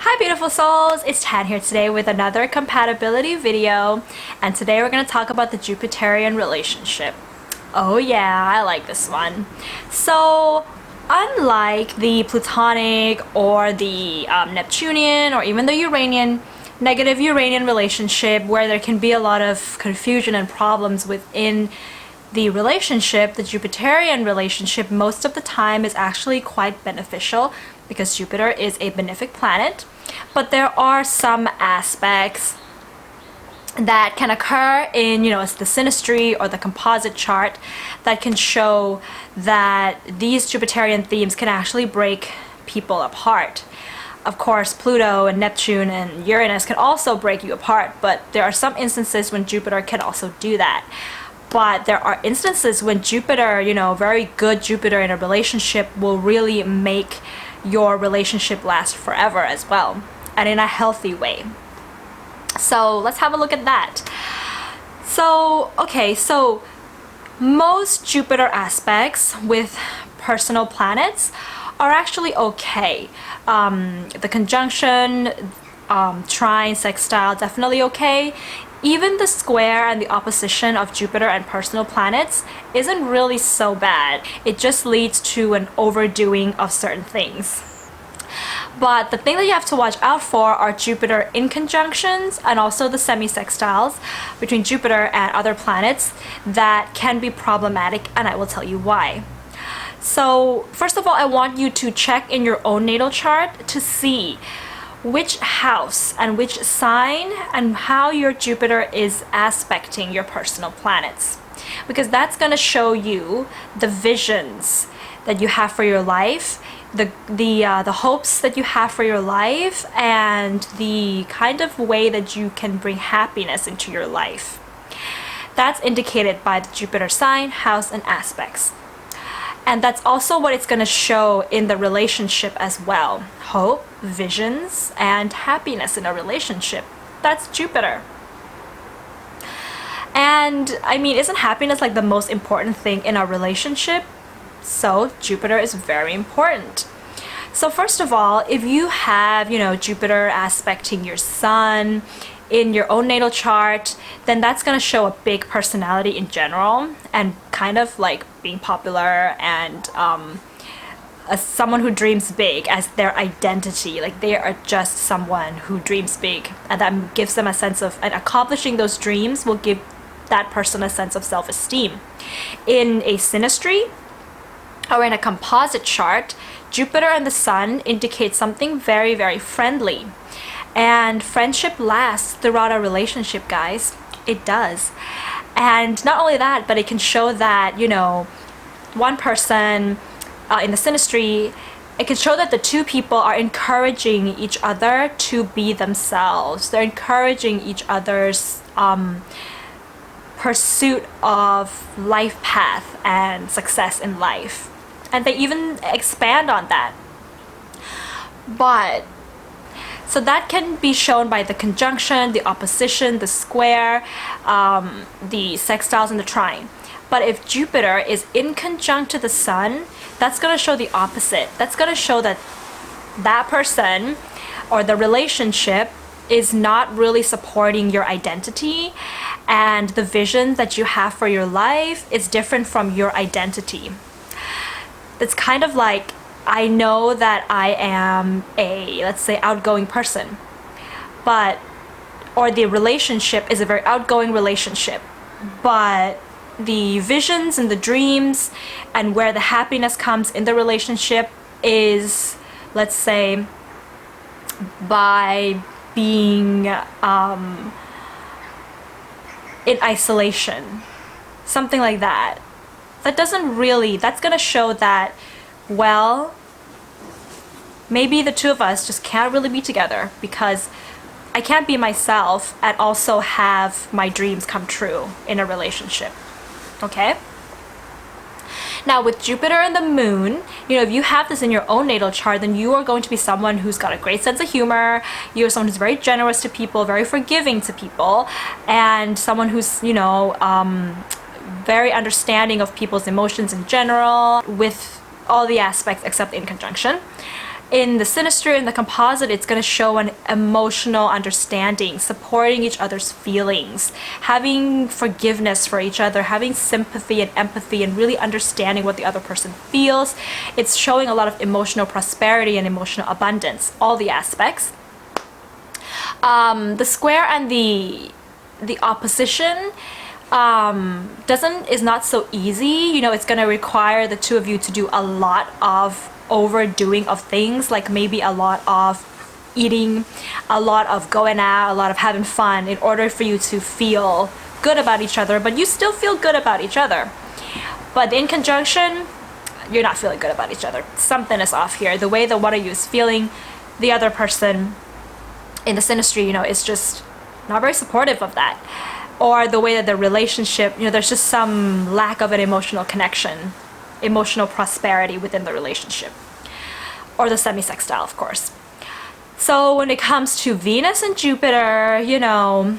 Hi beautiful souls, it's Tan here today with another compatibility video, and today we're going to talk about the Jupiterian relationship. Oh yeah, I like this one. So unlike the Plutonic or the Neptunian or even the Uranian, negative Uranian relationship where there can be a lot of confusion and problems within the relationship, the Jupiterian relationship most of the time is actually quite beneficial because Jupiter is a benefic planet. But there are some aspects that can occur in, the synastry or the composite chart that can show that these Jupiterian themes can actually break people apart. Of course, Pluto and Neptune and Uranus can also break you apart, but there are some instances when Jupiter can also do that. But there are instances when Jupiter, very good Jupiter in a relationship will really make your relationship last forever as well, and in a healthy way. So let's have a look at that. So most Jupiter aspects with personal planets are actually okay. The conjunction, trine, sextile, definitely okay. Even the square and the opposition of Jupiter and personal planets isn't really so bad. It just leads to an overdoing of certain things. But the thing that you have to watch out for are Jupiter in conjunctions and also the semi-sextiles between Jupiter and other planets that can be problematic, and I will tell you why. So first of all, I want you to check in your own natal chart to see which house and which sign and how your Jupiter is aspecting your personal planets, because that's going to show you the visions that you have for your life, the hopes that you have for your life, and the kind of way that you can bring happiness into your life. That's indicated by the Jupiter sign, house, and aspects. And that's also what it's going to show in the relationship as well. Hope, visions, and happiness in a relationship. That's Jupiter. And I mean, isn't happiness like the most important thing in a relationship? So Jupiter is very important. So first of all, if you have, Jupiter aspecting your sun in your own natal chart, then that's going to show a big personality in general and kind of like being popular and as someone who dreams big as their identity. Like they are just someone who dreams big, and that gives them a sense of, and accomplishing those dreams will give that person a sense of self-esteem. In a synastry or in a composite chart, Jupiter and the Sun indicate something very, very friendly. And friendship lasts throughout a relationship, guys. It does. And not only that, but it can show that, one person in the synastry, it can show that the two people are encouraging each other to be themselves. They're encouraging each other's pursuit of life path and success in life. And they even expand on that. So that can be shown by the conjunction, the opposition, the square, the sextiles, and the trine. But if Jupiter is in conjunct to the Sun, that's going to show the opposite. That's going to show that that person or the relationship is not really supporting your identity, and the vision that you have for your life is different from your identity. It's kind of like, I know that I am a, let's say, outgoing person, or the relationship is a very outgoing relationship, but the visions and the dreams and where the happiness comes in the relationship is, let's say, by being in isolation, something like that. That's going to show that, well, maybe the two of us just can't really be together because I can't be myself and also have my dreams come true in a relationship. Okay? Now with Jupiter and the Moon, if you have this in your own natal chart, then you are going to be someone who's got a great sense of humor. You're someone who's very generous to people, very forgiving to people, and someone who's, very understanding of people's emotions in general, with all the aspects except in conjunction. In the synastry and the composite, it's going to show an emotional understanding, supporting each other's feelings, having forgiveness for each other, having sympathy and empathy, and really understanding what the other person feels. It's showing a lot of emotional prosperity and emotional abundance, all the aspects. The square and the opposition is not so easy. You know, it's going to require the two of you to do a lot of overdoing of things, like maybe a lot of eating, a lot of going out, a lot of having fun, in order for you to feel good about each other, but you still feel good about each other. But in conjunction, you're not feeling good about each other. Something is off here. The way that one of you is feeling, the other person in the synastry, you know, is just not very supportive of that. Or the way that the relationship, you know, there's just some lack of an emotional connection, emotional prosperity within the relationship, or the semi-sextile, of course. So when it comes to Venus and Jupiter, you know,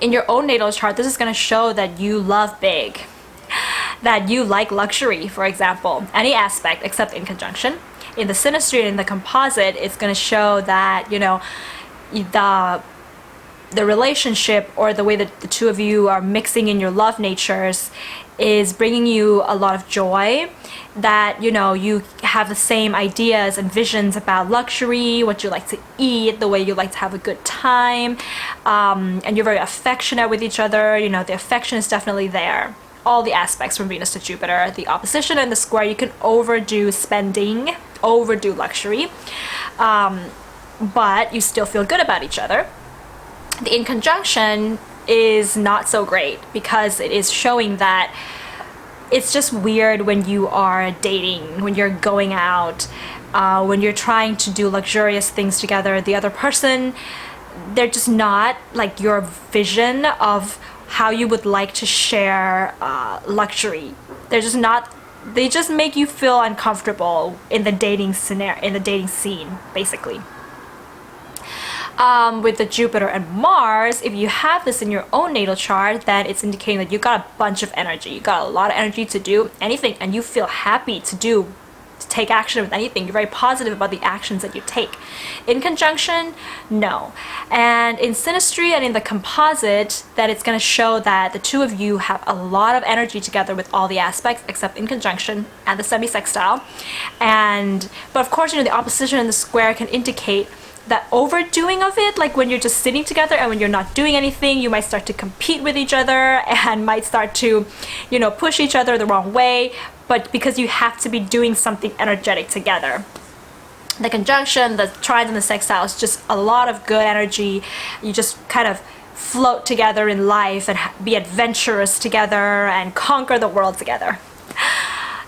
in your own natal chart, this is going to show that you love big, that you like luxury, for example, any aspect except in conjunction. In the synastry and in the composite, it's going to show that, you know, the relationship, or the way that the two of you are mixing in your love natures, is bringing you a lot of joy, that, you know, you have the same ideas and visions about luxury, what you like to eat, the way you like to have a good time, and you're very affectionate with each other. You know, the affection is definitely there. All the aspects from Venus to Jupiter. The opposition and the square, you can overdo spending, overdo luxury, but you still feel good about each other. The in conjunction is not so great, because it is showing that it's just weird when you are dating, when you're going out, when you're trying to do luxurious things together. The other person, they're just not like your vision of how you would like to share luxury. They're just not, they just make you feel uncomfortable in the dating scenario, in the dating scene, basically. With the Jupiter and Mars, if you have this in your own natal chart, then it's indicating that you got a bunch of energy. You got a lot of energy to do anything, and you feel happy to take action with anything. You're very positive about the actions that you take. In conjunction, no. And in synastry and in the composite, that it's going to show that the two of you have a lot of energy together with all the aspects except in conjunction and the semi-sextile. But of course, you know, the opposition and the square can indicate that overdoing of it, like when you're just sitting together and when you're not doing anything, you might start to compete with each other and might start to, you know, push each other the wrong way, but because you have to be doing something energetic together. The conjunction, the trines, and the sextile is just a lot of good energy. You just kind of float together in life and be adventurous together and conquer the world together.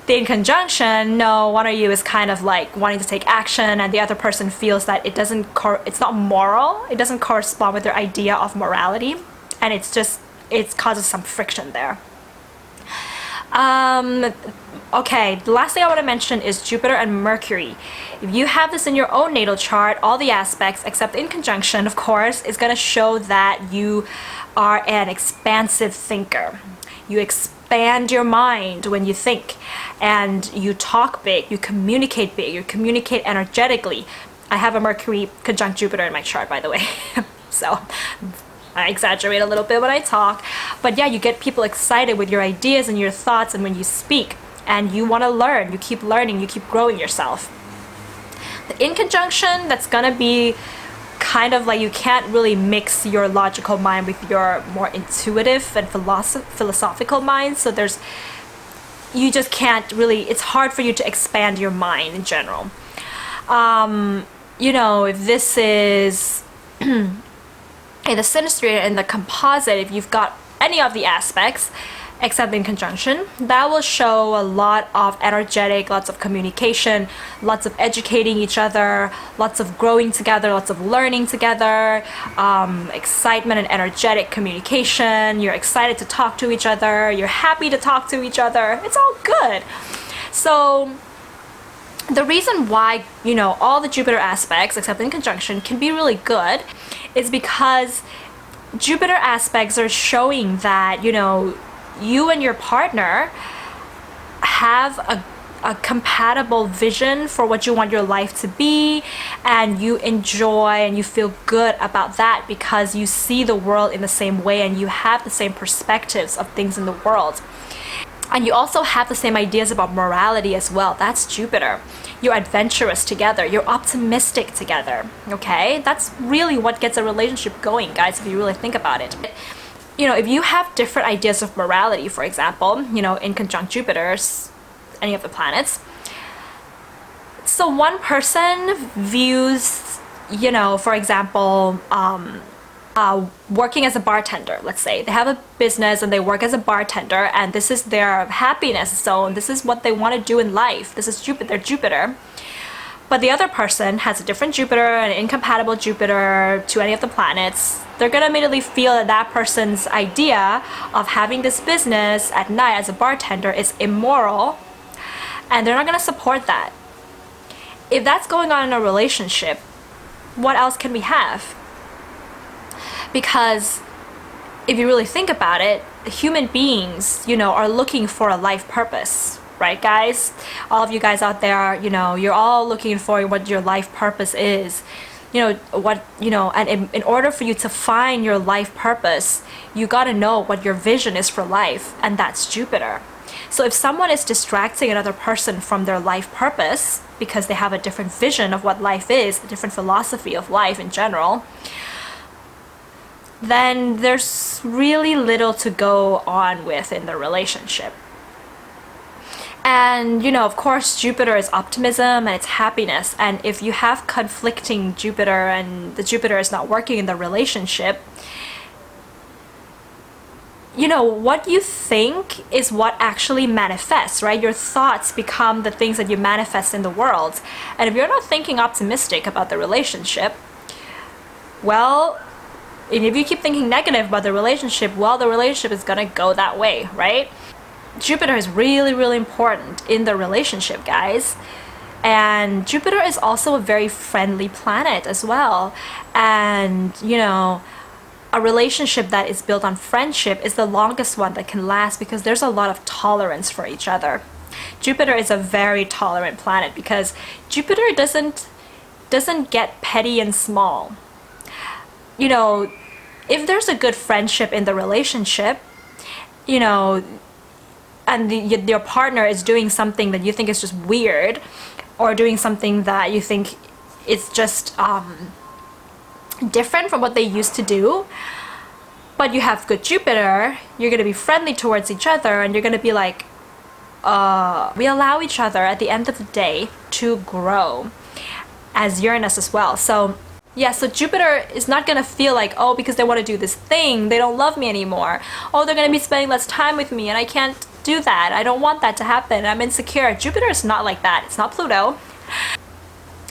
The in conjunction, no, one of you is kind of like wanting to take action, and the other person feels that it's not moral, it doesn't correspond with their idea of morality, and it causes some friction there. Okay, the last thing I want to mention is Jupiter and Mercury. If you have this in your own natal chart, all the aspects except in conjunction, of course, is going to show that you are an expansive thinker. You expand your mind when you think, and you talk big, you communicate big, you communicate energetically. I have a Mercury conjunct Jupiter in my chart, by the way, so I exaggerate a little bit when I talk, but yeah, you get people excited with your ideas and your thoughts, and when you speak, and you want to learn, you keep learning, you keep growing yourself. The in conjunction, that's gonna be kind of like you can't really mix your logical mind with your more intuitive and philosophical mind, so you just can't really, it's hard for you to expand your mind in general. You know, if this is in the synastry and the composite, if you've got any of the aspects except in conjunction, that will show a lot of energetic, lots of communication, lots of educating each other, lots of growing together, lots of learning together, excitement and energetic communication. You're excited to talk to each other, you're happy to talk to each other. It's all good. So the reason why, you know, all the Jupiter aspects except in conjunction can be really good is because Jupiter aspects are showing that, you know, you and your partner have a compatible vision for what you want your life to be, and you enjoy and you feel good about that because you see the world in the same way and you have the same perspectives of things in the world. And you also have the same ideas about morality as well. That's Jupiter. You're adventurous together. You're optimistic together. Okay? That's really what gets a relationship going, guys, if you really think about it. You know, if you have different ideas of morality, for example, you know, in conjunct Jupiter's, any of the planets. So one person views, you know, for example, working as a bartender, let's say. They have a business and they work as a bartender, and this is their happiness zone. This is what they want to do in life. This is Jupiter, Jupiter. But the other person has a different Jupiter, an incompatible Jupiter to any of the planets. They're going to immediately feel that that person's idea of having this business at night as a bartender is immoral, and they're not going to support that. If that's going on in a relationship, what else can we have? Because if you really think about it, human beings, you know, are looking for a life purpose, right, guys? All of you guys out there, you know, you're all looking for what your life purpose is. You know, what, you know, and in order for you to find your life purpose, you got to know what your vision is for life, and that's Jupiter. So if someone is distracting another person from their life purpose because they have a different vision of what life is, a different philosophy of life in general, then there's really little to go on with in the relationship. And, you know, of course, Jupiter is optimism and it's happiness. And if you have conflicting Jupiter and the Jupiter is not working in the relationship, you know, what you think is what actually manifests, right? Your thoughts become the things that you manifest in the world. And if you're not thinking optimistic about the relationship, well, and if you keep thinking negative about the relationship, well, the relationship is gonna go that way, right? Jupiter is really, really important in the relationship, guys. And Jupiter is also a very friendly planet as well. And, you know, a relationship that is built on friendship is the longest one that can last because there's a lot of tolerance for each other. Jupiter is a very tolerant planet because Jupiter doesn't get petty and small. You know, if there's a good friendship in the relationship, you know, and your partner is doing something that you think is just weird, or doing something that you think is just different from what they used to do, but you have good Jupiter, you're going to be friendly towards each other, and you're going to be like, we allow each other at the end of the day to grow as Uranus as well. So yeah, so Jupiter is not going to feel like, oh, because they want to do this thing, they don't love me anymore. Oh, they're going to be spending less time with me and I can't do that. I don't want that to happen. I'm insecure. Jupiter is not like that. It's not Pluto.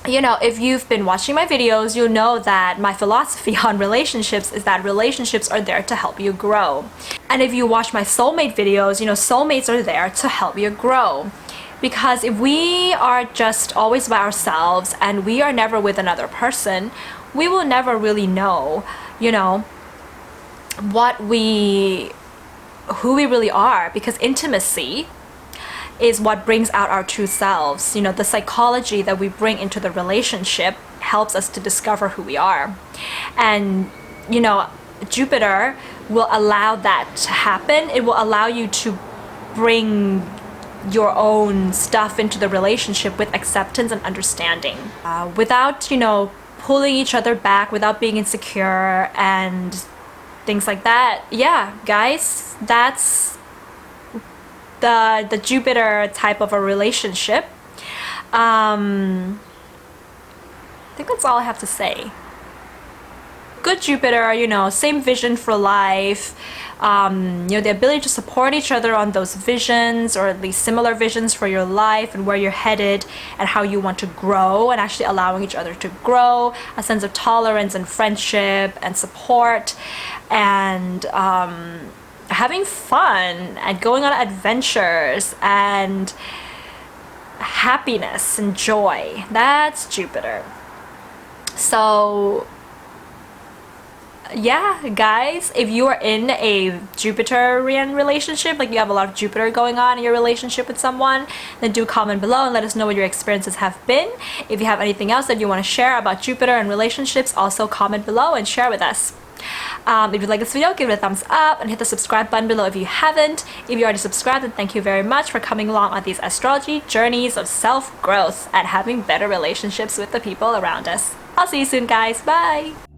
You know, if you've been watching my videos, you'll know that my philosophy on relationships is that relationships are there to help you grow. And if you watch my soulmate videos, you know, soulmates are there to help you grow. Because if we are just always by ourselves and we are never with another person, we will never really know, you know, who we really are. Because intimacy is what brings out our true selves. You know, the psychology that we bring into the relationship helps us to discover who we are. And, you know, Jupiter will allow that to happen. It will allow you to bring your own stuff into the relationship with acceptance and understanding, without, you know, pulling each other back, without being insecure and things like that. Yeah, guys, that's the Jupiter type of a relationship. I think that's all I have to say. Good Jupiter, you know, same vision for life. You know, the ability to support each other on those visions, or at least similar visions for your life and where you're headed and how you want to grow, and actually allowing each other to grow, a sense of tolerance and friendship and support, and having fun and going on adventures and happiness and joy. That's Jupiter. So yeah, guys, if you are in a Jupiterian relationship, like you have a lot of Jupiter going on in your relationship with someone, then do comment below and let us know what your experiences have been. If you have anything else that you want to share about Jupiter and relationships, also comment below and share with us. If you like this video, give it a thumbs up and hit the subscribe button below if you haven't. If you already subscribed, then thank you very much for coming along on these astrology journeys of self-growth and having better relationships with the people around us. I'll see you soon, guys. Bye!